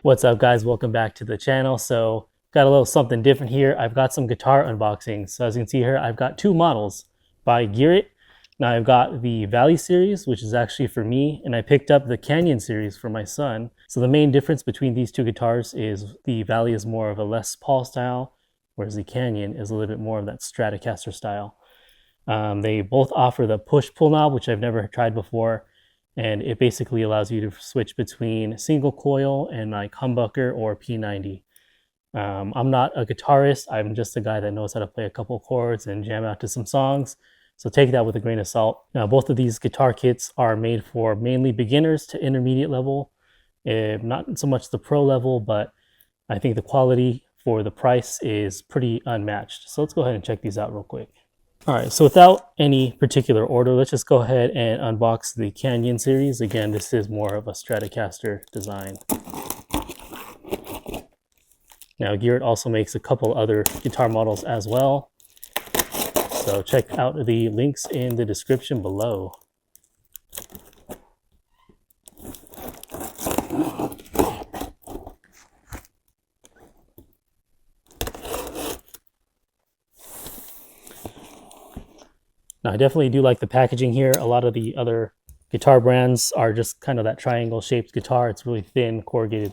What's up, guys? Welcome back to the channel. So got a little something different here. I've got some guitar unboxings. So as you can see here, I've got two models by GEARit. Now I've got the Valley series, which is actually for me, and I picked up the Canyon series for my son. So the main difference between these two guitars is the Valley is more of a Les Paul style, whereas the Canyon is a little bit more of that Stratocaster style. They both offer the push-pull knob, which I've never tried before. And it basically allows you to switch between single coil and like humbucker or P90. I'm not a guitarist. I'm just a guy that knows how to play a couple chords and jam out to some songs. So take that with a grain of salt. Now, both of these guitar kits are made for mainly beginners to intermediate level. Not so much the pro level, but I think the quality for the price is pretty unmatched. So let's go ahead and check these out real quick. All right, so without any particular order, let's just go ahead and unbox the Canyon series. Again, this is more of a Stratocaster design. Now, GEARit also makes a couple other guitar models as well. So check out the links in the description below. Now, I definitely do like the packaging here. A lot of the other guitar brands are just kind of that triangle shaped guitar. It's really thin corrugated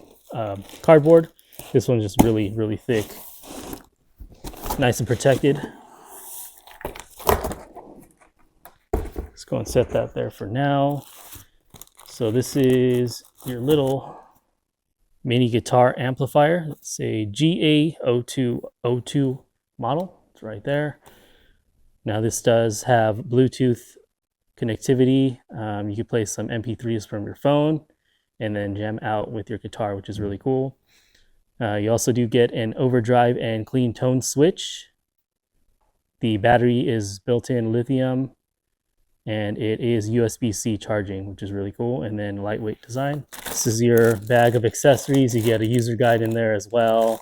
cardboard. This one's just really, really thick. Nice and protected. Let's go and set that there for now. So this is your little mini guitar amplifier. It's a GA-0202 model. It's right there. Now this does have Bluetooth connectivity. You can play some MP3s from your phone and then jam out with your guitar, which is really cool. You also do get an overdrive and clean tone switch. The battery is built-in lithium and it is USB-C charging, which is really cool. And then lightweight design. This is your bag of accessories. You get a user guide in there as well.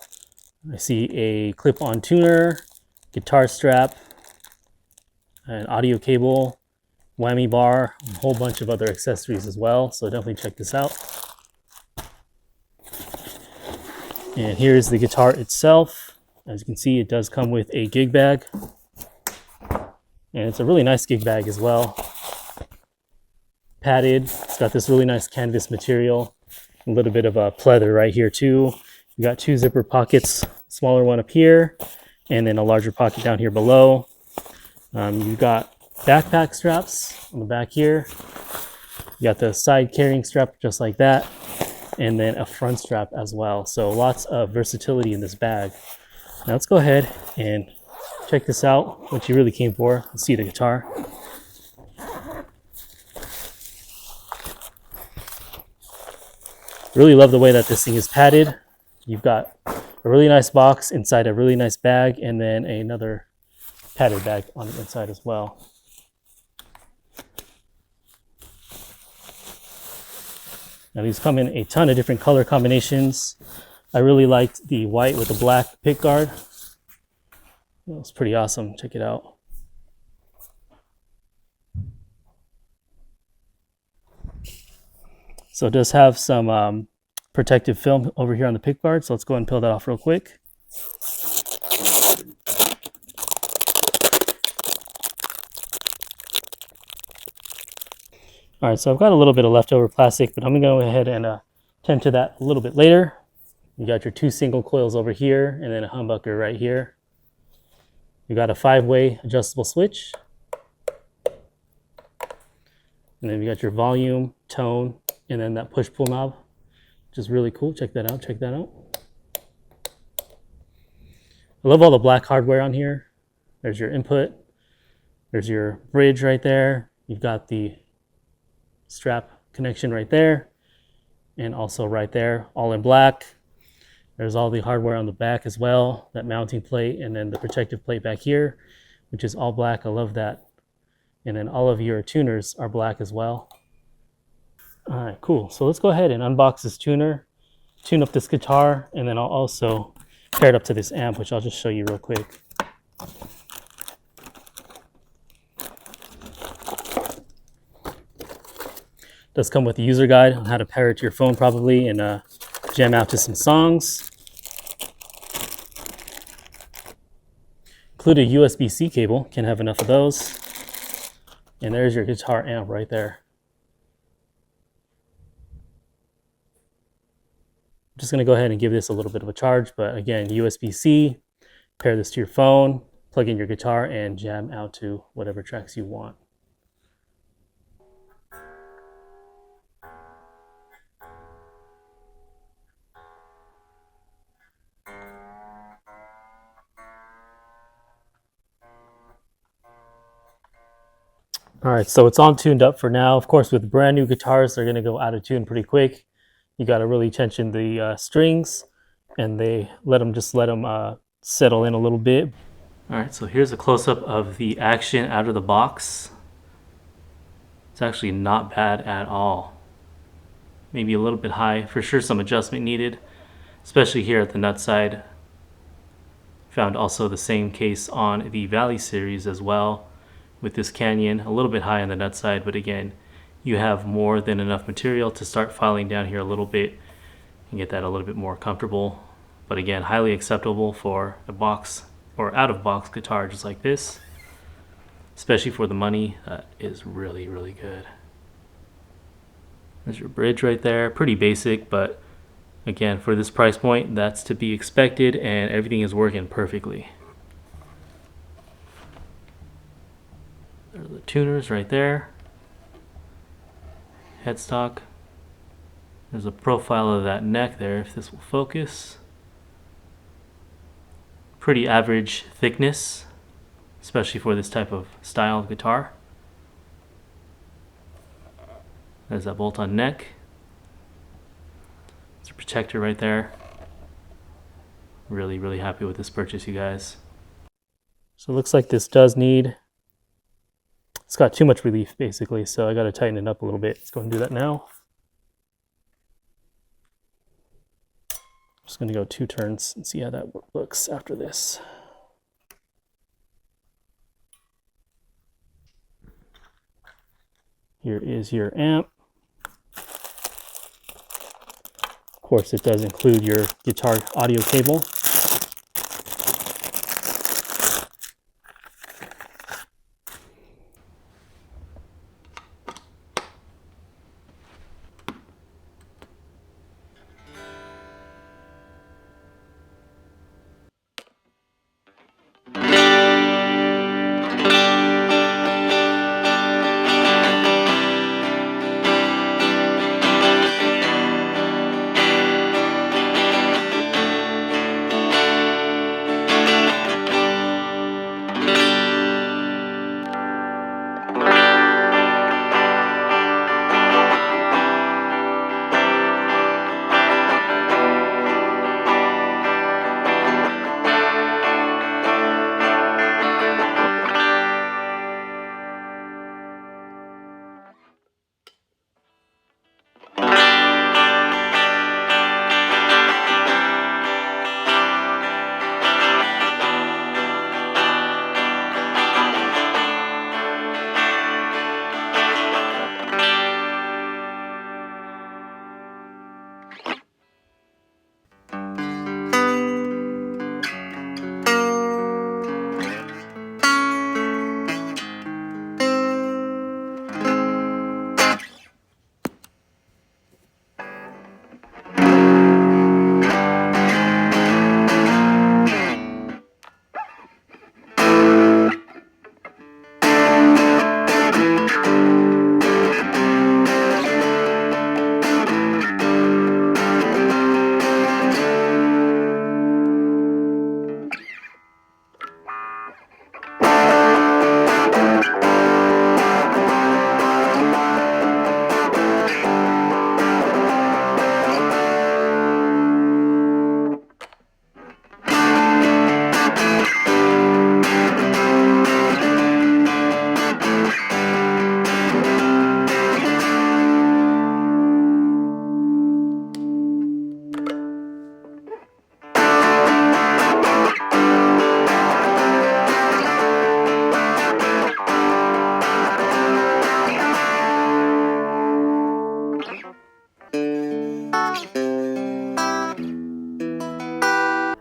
I see a clip-on tuner, guitar strap, an audio cable, whammy bar, a whole bunch of other accessories as well. So definitely check this out. And here's the guitar itself. As you can see, it does come with a gig bag. And it's a really nice gig bag as well. Padded. It's got this really nice canvas material. A little bit of a pleather right here too. You got two zipper pockets, smaller one up here, and then a larger pocket down here below. You've got backpack straps on the back here. You got the side carrying strap just like that, and then a front strap as well. So lots of versatility in this bag. Now let's go ahead and check this out, what you really came for. Let's see the guitar. Really love the way that this thing is padded. You've got a really nice box inside a really nice bag, and then another padded bag on the inside as well. Now these come in a ton of different color combinations. I really liked the white with the black pick guard. It was pretty awesome. Check it out. So it does have some protective film over here on the pick guard. So let's go ahead and peel that off real quick. All right, so I've got a little bit of leftover plastic, but I'm gonna go ahead and tend to that a little bit later. You got your two single coils over here and then a humbucker right here. You got a 5-way adjustable switch. And then you got your volume, tone, and then that push-pull knob, which is really cool. Check that out, check that out. I love all the black hardware on here. There's your input. There's your bridge right there. You've got the strap connection right there, and also right there, all in black. There's all the hardware on the back as well, that mounting plate, and then the protective plate back here, which is all black. I love that. And then all of your tuners are black as well. All right, cool. So let's go ahead and unbox this tuner, tune up this guitar, and then I'll also pair it up to this amp, which I'll just show you real quick. Does come with a user guide on how to pair it to your phone probably, and jam out to some songs. Include a USB-C cable, can't have enough of those. And there's your guitar amp right there. I'm just gonna go ahead and give this a little bit of a charge, but again, USB-C, pair this to your phone, plug in your guitar, and jam out to whatever tracks you want. All right, so it's all tuned up for now. Of course, with brand new guitars, they're gonna go out of tune pretty quick. You gotta really tension the strings, and they let them settle in a little bit. All right, so here's a close-up of the action out of the box. It's actually not bad at all. Maybe a little bit high, for sure some adjustment needed, especially here at the nut side. Found also the same case on the Valley series as well. With this Canyon, a little bit high on the nut side, but again, you have more than enough material to start filing down here a little bit and get that a little bit more comfortable. But again, highly acceptable for a box or out of box guitar just like this, especially for the money. That is really, really good. There's your bridge right there, pretty basic, but again, for this price point, that's to be expected, and everything is working perfectly. There are the tuners right there. Headstock. There's a profile of that neck there, if this will focus. Pretty average thickness, especially for this type of style of guitar. There's that bolt-on neck. It's a protector right there. Really, really happy with this purchase, you guys. So it looks like this does need, it's got too much relief basically, so I got to tighten it up a little bit. Let's go and do that now. I'm just going to go 2 turns and see how that looks after this. Here is your amp. Of course, it does include your guitar audio cable.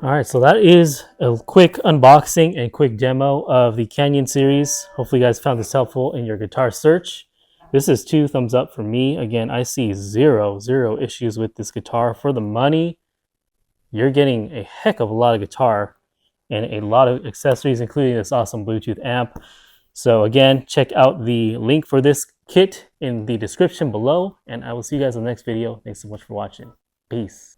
All right, so that is a quick unboxing and quick demo of the Canyon series. Hopefully you guys found this helpful in your guitar search. This is 2 thumbs up for me. Again, I see zero issues with this guitar. For the money, you're getting a heck of a lot of guitar and a lot of accessories, including this awesome Bluetooth amp. So again, check out the link for this kit in the description below, and I will see you guys in the next video. Thanks so much for watching. Peace.